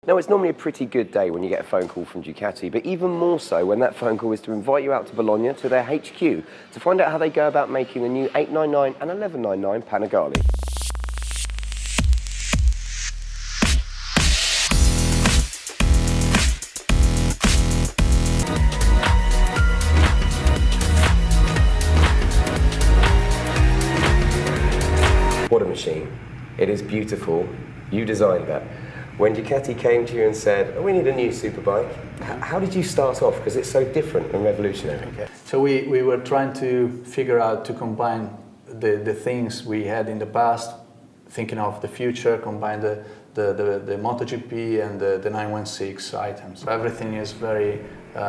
Now, it's normally a pretty good day when you get a phone call from Ducati, but even more so when that phone call is to invite you out to Bologna to their HQ to find out how they go about making the new 899 and 1199 Panigale. What a machine. It is beautiful. You designed that. When Ducati came to you and said, oh, we need a new superbike, how did you start off? Because it's so different and revolutionary. Okay. So we were trying to figure out to combine the things we had in the past, thinking of the future, combine the MotoGP and the 916 items. So everything is very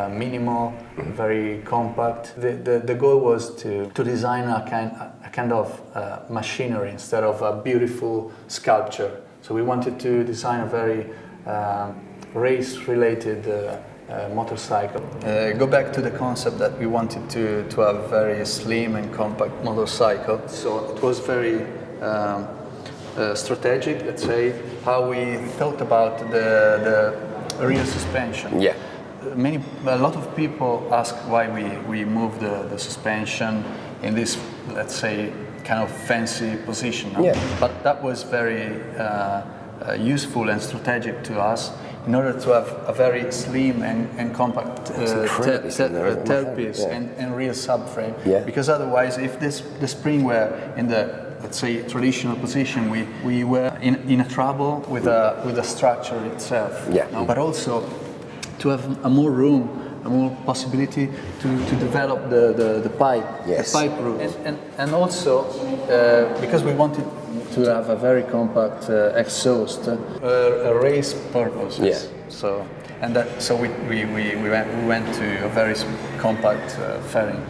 minimal, very compact. The goal was to design a kind of machinery instead of a beautiful sculpture. So we wanted to design a very race-related motorcycle. Go back to the concept that we wanted to have a very slim and compact motorcycle. So it was very strategic, let's say, how we thought about the rear suspension. Yeah. A lot of people ask why we moved the suspension in this, let's say, kind of fancy position. Yeah. But that was very useful and strategic to us in order to have a very slim and compact tailpiece and rear subframe. Yeah. Because otherwise, if the spring were in the, let's say, traditional position, we were in a trouble with the structure itself. Yeah. But also to have a more room, a more possibility to develop the pipe, yes, the pipe route, and also because we wanted to have a very compact exhaust, a race purpose. Yeah. So we went to a very compact fairing.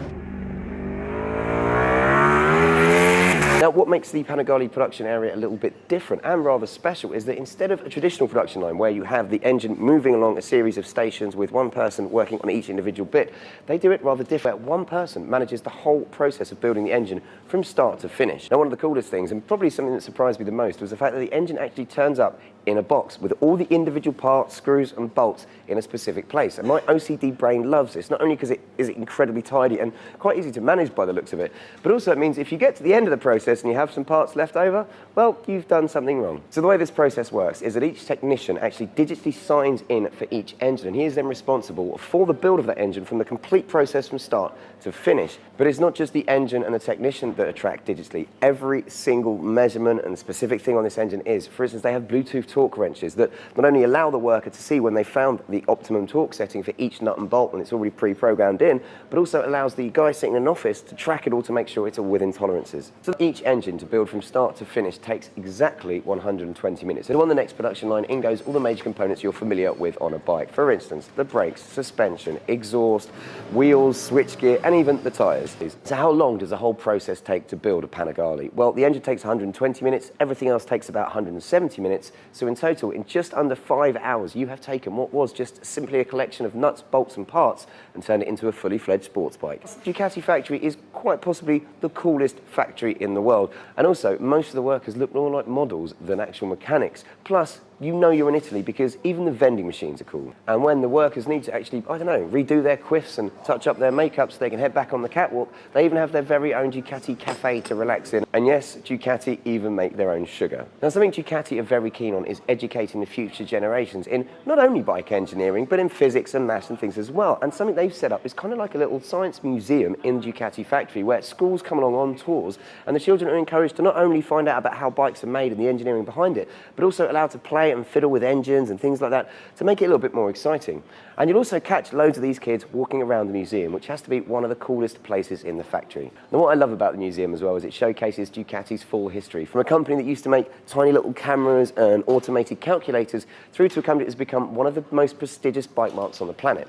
Now, what makes the Panigale production area a little bit different and rather special is that instead of a traditional production line where you have the engine moving along a series of stations with one person working on each individual bit, they do it rather different. One person manages the whole process of building the engine from start to finish. Now, one of the coolest things, and probably something that surprised me the most, was the fact that the engine actually turns up in a box with all the individual parts, screws and bolts in a specific place. And my OCD brain loves this, not only because it is incredibly tidy and quite easy to manage by the looks of it, but also it means if you get to the end of the process and you have some parts left over, well, you've done something wrong. So the way this process works is that each technician actually digitally signs in for each engine, and he is then responsible for the build of that engine from the complete process from start to finish. But it's not just the engine and the technician that are tracked digitally. Every single measurement and specific thing on this engine is, for instance, they have Bluetooth torque wrenches that not only allow the worker to see when they found the optimum torque setting for each nut and bolt when it's already pre-programmed in, but also allows the guy sitting in an office to track it all to make sure it's all within tolerances. So each engine to build from start to finish takes exactly 120 minutes. And on the next production line, in goes all the major components you're familiar with on a bike. For instance, the brakes, suspension, exhaust, wheels, switchgear, and even the tyres. So how long does the whole process take to build a Panigale? Well, the engine takes 120 minutes, everything else takes about 170 minutes, so in total, in just under 5 hours, you have taken what was just simply a collection of nuts, bolts and parts and turned it into a fully fledged sports bike. The Ducati factory is quite possibly the coolest factory in the world, and also most of the workers look more like models than actual mechanics. Plus, you know you're in Italy because even the vending machines are cool. And when the workers need to actually, I don't know, redo their quiffs and touch up their makeup so they can head back on the catwalk, they even have their very own Ducati cafe to relax in. And yes, Ducati even make their own sugar. Now, something Ducati are very keen on is educating the future generations in not only bike engineering, but in physics and maths and things as well. And something they've set up is kind of like a little science museum in the Ducati factory where schools come along on tours and the children are encouraged to not only find out about how bikes are made and the engineering behind it, but also allowed to play and fiddle with engines and things like that to make it a little bit more exciting. And you'll also catch loads of these kids walking around the museum, which has to be one of the coolest places in the factory. Now, what I love about the museum as well is it showcases Ducati's full history, from a company that used to make tiny little cameras and automated calculators through to a company that has become one of the most prestigious bike marques on the planet.